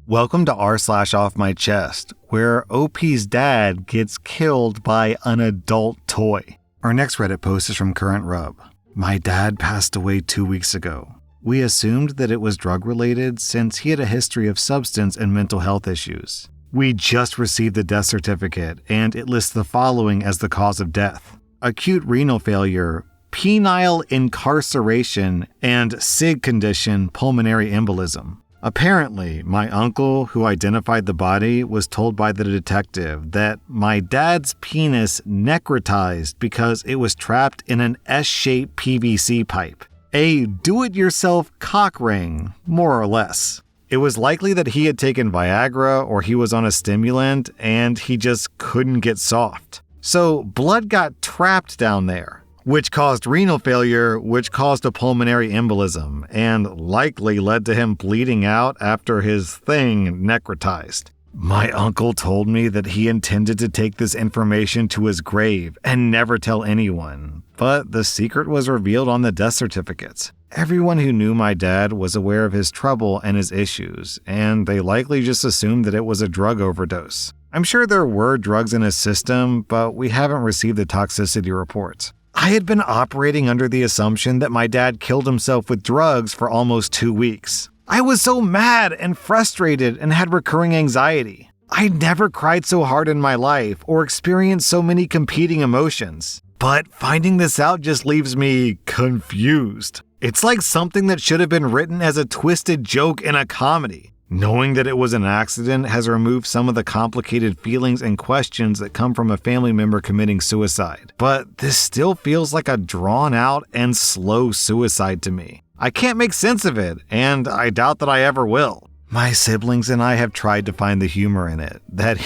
Welcome to rSlash Offmychest, where OP's dad gets killed by an adult toy. Our next Reddit post is from Current Rub. My dad passed away 2 weeks ago. We assumed that it was drug-related since he had a history of substance and mental health issues. We just received the death certificate, and it lists the following as the cause of death: acute renal failure, penile incarceration, and SIG condition pulmonary embolism. Apparently, my uncle, who identified the body, was told by the detective that my dad's penis necrotized because it was trapped in an S-shaped PVC pipe. A do-it-yourself cock ring, more or less. It was likely that he had taken Viagra or he was on a stimulant and he just couldn't get soft. So blood got trapped down there, which caused renal failure, which caused a pulmonary embolism, and likely led to him bleeding out after his thing necrotized. My uncle told me that he intended to take this information to his grave and never tell anyone, but the secret was revealed on the death certificates. Everyone who knew my dad was aware of his trouble and his issues, and they likely just assumed that it was a drug overdose. I'm sure there were drugs in his system, but we haven't received the toxicity reports. I had been operating under the assumption that my dad killed himself with drugs for almost 2 weeks. I was so mad and frustrated and had recurring anxiety. I'd never cried so hard in my life or experienced so many competing emotions. But finding this out just leaves me confused. It's like something that should have been written as a twisted joke in a comedy. Knowing that it was an accident has removed some of the complicated feelings and questions that come from a family member committing suicide. But this still feels like a drawn-out and slow suicide to me. I can't make sense of it, and I doubt that I ever will. My siblings and I have tried to find the humor in it, that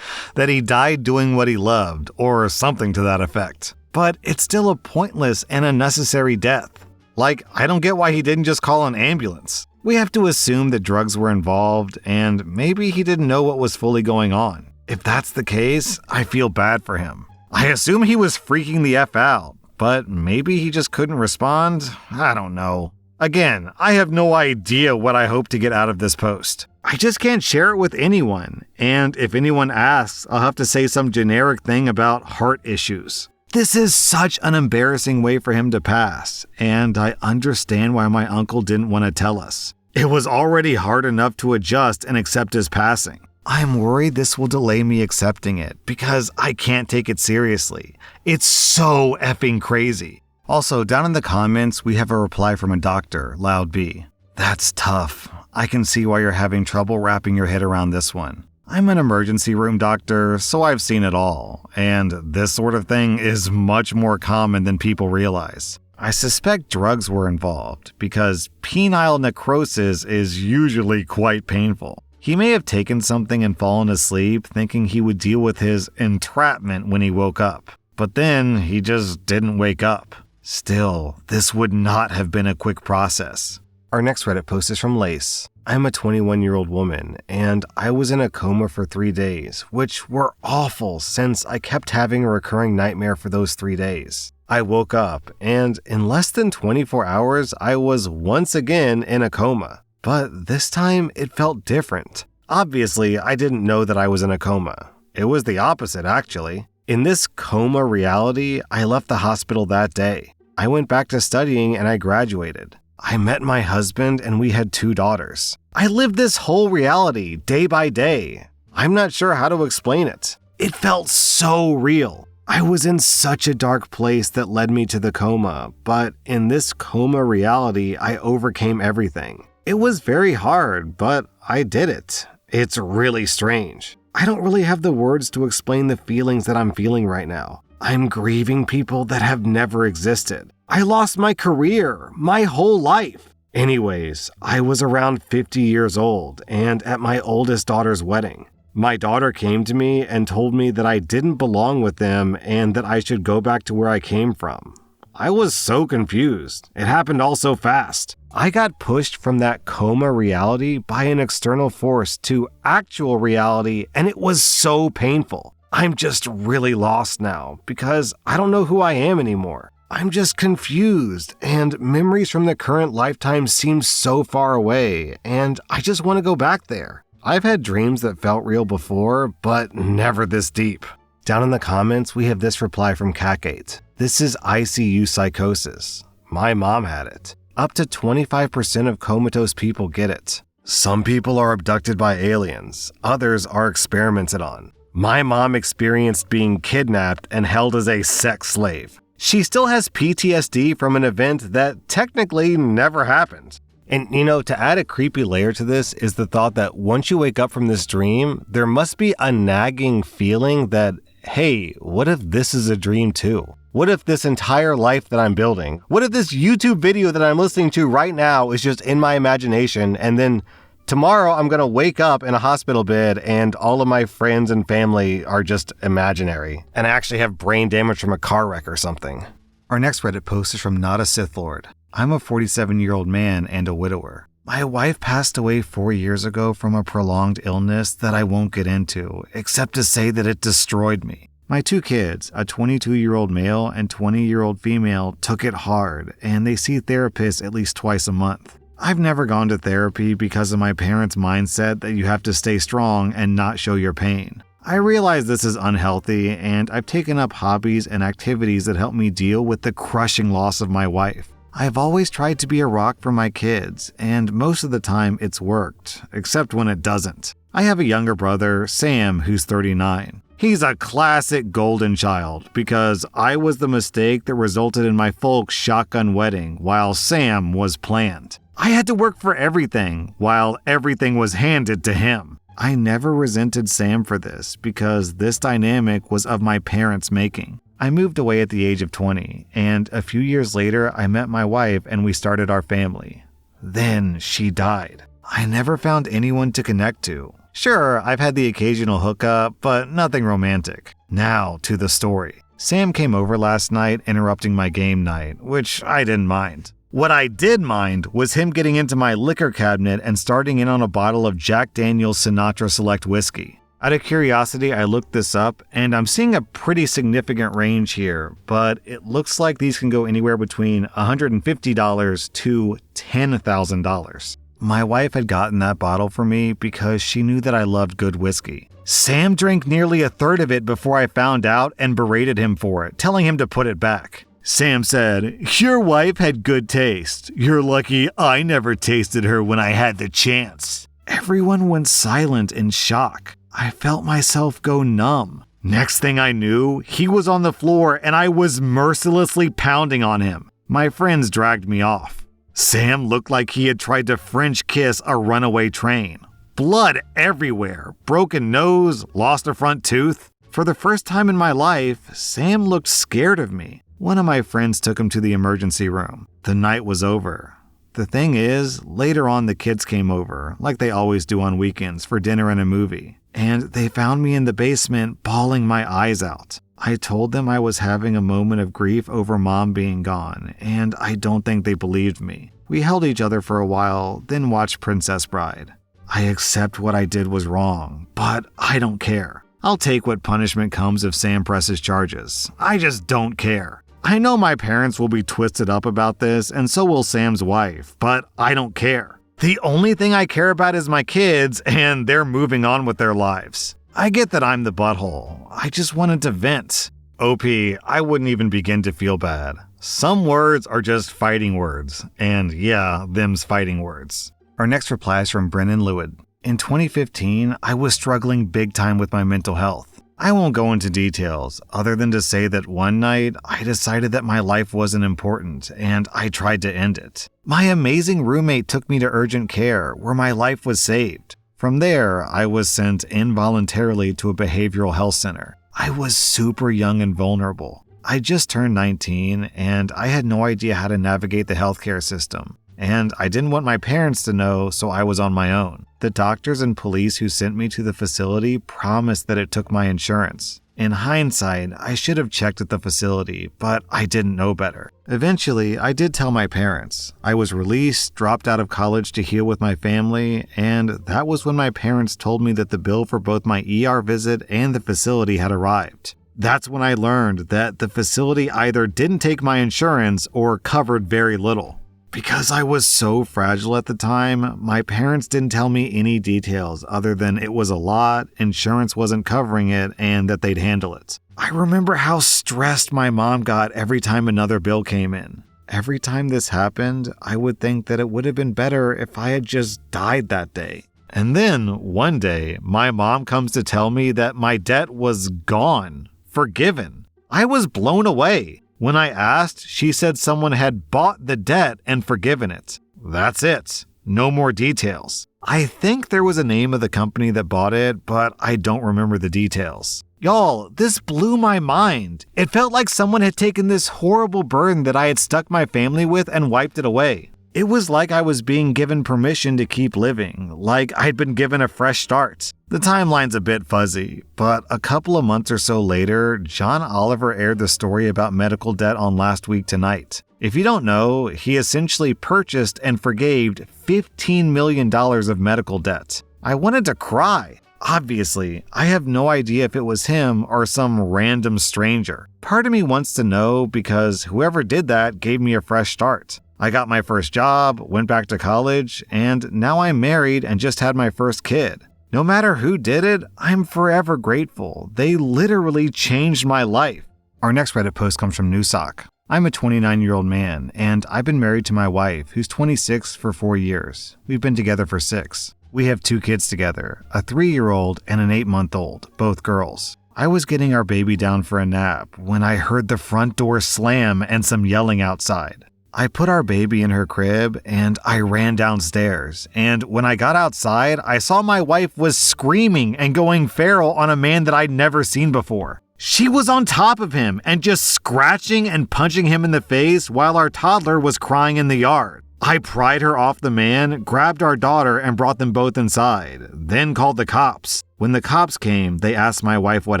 he died doing what he loved, or something to that effect. But it's still a pointless and unnecessary death. Like, I don't get why he didn't just call an ambulance. We have to assume that drugs were involved, and maybe he didn't know what was fully going on. If that's the case, I feel bad for him. I assume he was freaking the F out, but maybe he just couldn't respond? I don't know. Again, I have no idea what I hope to get out of this post. I just can't share it with anyone, and if anyone asks, I'll have to say some generic thing about heart issues. This is such an embarrassing way for him to pass, and I understand why my uncle didn't want to tell us. It was already hard enough to adjust and accept his passing. I'm worried this will delay me accepting it, because I can't take it seriously. It's so effing crazy. Also, down in the comments, we have a reply from a doctor, Loud B. That's tough. I can see why you're having trouble wrapping your head around this one. I'm an emergency room doctor, so I've seen it all, and this sort of thing is much more common than people realize. I suspect drugs were involved, because penile necrosis is usually quite painful. He may have taken something and fallen asleep thinking he would deal with his entrapment when he woke up, but then he just didn't wake up. Still, this would not have been a quick process. Our next Reddit post is from Lace. I'm a 21-year-old woman, and I was in a coma for 3 days, which were awful since I kept having a recurring nightmare for those 3 days. I woke up, and in less than 24 hours, I was once again in a coma. But this time, it felt different. Obviously, I didn't know that I was in a coma. It was the opposite, actually. In this coma reality, I left the hospital that day. I went back to studying and I graduated. I met my husband and we had 2 daughters. I lived this whole reality day by day. I'm not sure how to explain it. It felt so real. I was in such a dark place that led me to the coma, but in this coma reality, I overcame everything. It was very hard, but I did it. It's really strange. I don't really have the words to explain the feelings that I'm feeling right now. I'm grieving people that have never existed. I lost my career, my whole life. Anyways, I was around 50 years old and at my oldest daughter's wedding. My daughter came to me and told me that I didn't belong with them and that I should go back to where I came from. I was so confused. It happened all so fast. I got pushed from that coma reality by an external force to actual reality, and it was so painful. I'm just really lost now because I don't know who I am anymore. I'm just confused, and memories from the current lifetime seem so far away, and I just want to go back there. I've had dreams that felt real before, but never this deep. Down in the comments, we have this reply from Cacate. This is ICU psychosis. My mom had it. Up to 25% of comatose people get it. Some people are abducted by aliens. Others are experimented on. My mom experienced being kidnapped and held as a sex slave. She still has PTSD from an event that technically never happened. And to add a creepy layer to this is the thought that once you wake up from this dream, there must be a nagging feeling that, hey, what if this is a dream too? What if this entire life that I'm building, what if this YouTube video that I'm listening to right now is just in my imagination, and then tomorrow I'm going to wake up in a hospital bed and all of my friends and family are just imaginary, and I actually have brain damage from a car wreck or something. Our next Reddit post is from Not a Sith Lord. I'm a 47-year-old man and a widower. My wife passed away 4 years ago from a prolonged illness that I won't get into, except to say that it destroyed me. My 2 kids, a 22-year-old male and 20-year-old female, took it hard, and they see therapists at least twice a month. I've never gone to therapy because of my parents' mindset that you have to stay strong and not show your pain. I realize this is unhealthy, and I've taken up hobbies and activities that help me deal with the crushing loss of my wife. I've always tried to be a rock for my kids, and most of the time it's worked, except when it doesn't. I have a younger brother, Sam, who's 39. He's a classic golden child because I was the mistake that resulted in my folks' shotgun wedding while Sam was planned. I had to work for everything while everything was handed to him. I never resented Sam for this because this dynamic was of my parents' making. I moved away at the age of 20, and a few years later I met my wife and we started our family. Then she died. I never found anyone to connect to. Sure, I've had the occasional hookup, but nothing romantic. Now to the story. Sam came over last night interrupting my game night, which I didn't mind. What I did mind was him getting into my liquor cabinet and starting in on a bottle of Jack Daniel's Sinatra Select whiskey. Out of curiosity, I looked this up, and I'm seeing a pretty significant range here, but it looks like these can go anywhere between $150 to $10,000. My wife had gotten that bottle for me because she knew that I loved good whiskey. Sam drank nearly a third of it before I found out and berated him for it, telling him to put it back. Sam said, "Your wife had good taste. You're lucky I never tasted her when I had the chance." Everyone went silent in shock. I felt myself go numb. Next thing I knew, he was on the floor and I was mercilessly pounding on him. My friends dragged me off. Sam looked like he had tried to French kiss a runaway train. Blood everywhere, broken nose, lost a front tooth. For the first time in my life, Sam looked scared of me. One of my friends took him to the emergency room. The night was over. The thing is, later on the kids came over, like they always do on weekends, for dinner and a movie. And they found me in the basement bawling my eyes out. I told them I was having a moment of grief over Mom being gone, and I don't think they believed me. We held each other for a while, then watched Princess Bride. I accept what I did was wrong, but I don't care. I'll take what punishment comes if Sam presses charges. I just don't care. I know my parents will be twisted up about this, and so will Sam's wife, but I don't care. The only thing I care about is my kids, and they're moving on with their lives. I get that I'm the butthole. I just wanted to vent. OP, I wouldn't even begin to feel bad. Some words are just fighting words, and yeah, them's fighting words. Our next reply is from Brennan Lewid. In 2015, I was struggling big time with my mental health. I won't go into details, other than to say that one night, I decided that my life wasn't important, and I tried to end it. My amazing roommate took me to urgent care, where my life was saved. From there, I was sent involuntarily to a behavioral health center. I was super young and vulnerable. I just turned 19, and I had no idea how to navigate the healthcare system. And I didn't want my parents to know, so I was on my own. The doctors and police who sent me to the facility promised that it took my insurance. In hindsight, I should have checked at the facility, but I didn't know better. Eventually, I did tell my parents. I was released, dropped out of college to heal with my family, and that was when my parents told me that the bill for both my ER visit and the facility had arrived. That's when I learned that the facility either didn't take my insurance or covered very little. Because I was so fragile at the time, my parents didn't tell me any details other than it was a lot, insurance wasn't covering it, and that they'd handle it. I remember how stressed my mom got every time another bill came in. Every time this happened, I would think that it would have been better if I had just died that day. And then, one day, my mom comes to tell me that my debt was gone, forgiven. I was blown away. When I asked, she said someone had bought the debt and forgiven it. That's it. No more details. I think there was a name of the company that bought it, but I don't remember the details. Y'all, this blew my mind. It felt like someone had taken this horrible burden that I had stuck my family with and wiped it away. It was like I was being given permission to keep living, like I'd been given a fresh start. The timeline's a bit fuzzy, but a couple of months or so later, John Oliver aired the story about medical debt on Last Week Tonight. If you don't know, he essentially purchased and forgave $15 million of medical debt. I wanted to cry. Obviously, I have no idea if it was him or some random stranger. Part of me wants to know because whoever did that gave me a fresh start. I got my first job, went back to college, and now I'm married and just had my first kid. No matter who did it, I'm forever grateful. They literally changed my life. Our next Reddit post comes from Newsock. I'm a 29-year-old man, and I've been married to my wife, who's 26 for 4 years. We've been together for 6. We have 2 kids together, a 3-year-old and an 8-month-old, both girls. I was getting our baby down for a nap when I heard the front door slam and some yelling outside. I put our baby in her crib and I ran downstairs, and when I got outside, I saw my wife was screaming and going feral on a man that I'd never seen before. She was on top of him and just scratching and punching him in the face while our toddler was crying in the yard. I pried her off the man, grabbed our daughter, and brought them both inside, then called the cops. When the cops came, they asked my wife what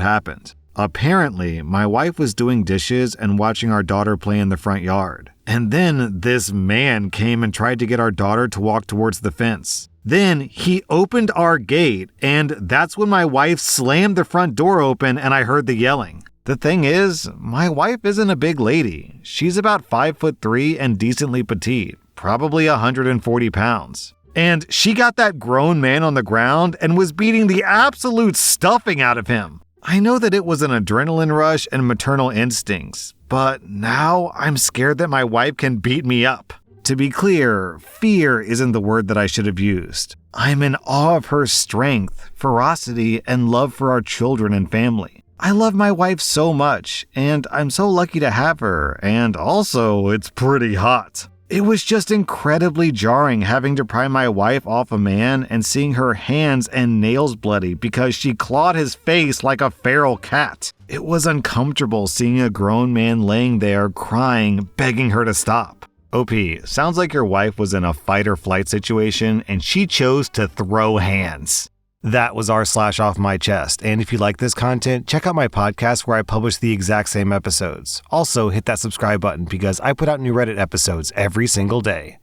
happened. Apparently, my wife was doing dishes and watching our daughter play in the front yard. And then this man came and tried to get our daughter to walk towards the fence. Then he opened our gate, and that's when my wife slammed the front door open and I heard the yelling. The thing is, my wife isn't a big lady. She's about 5'3" and decently petite, probably 140 pounds. And she got that grown man on the ground and was beating the absolute stuffing out of him. I know that it was an adrenaline rush and maternal instincts, but now I'm scared that my wife can beat me up. To be clear, fear isn't the word that I should have used. I'm in awe of her strength, ferocity, and love for our children and family. I love my wife so much, and I'm so lucky to have her, and also it's pretty hot. It was just incredibly jarring having to pry my wife off a man and seeing her hands and nails bloody because she clawed his face like a feral cat. It was uncomfortable seeing a grown man laying there crying, begging her to stop. OP, sounds like your wife was in a fight or flight situation and she chose to throw hands. That was r/Offmychest, and if you like this content, check out my podcast where I publish the exact same episodes. Also, hit that subscribe button because I put out new Reddit episodes every single day.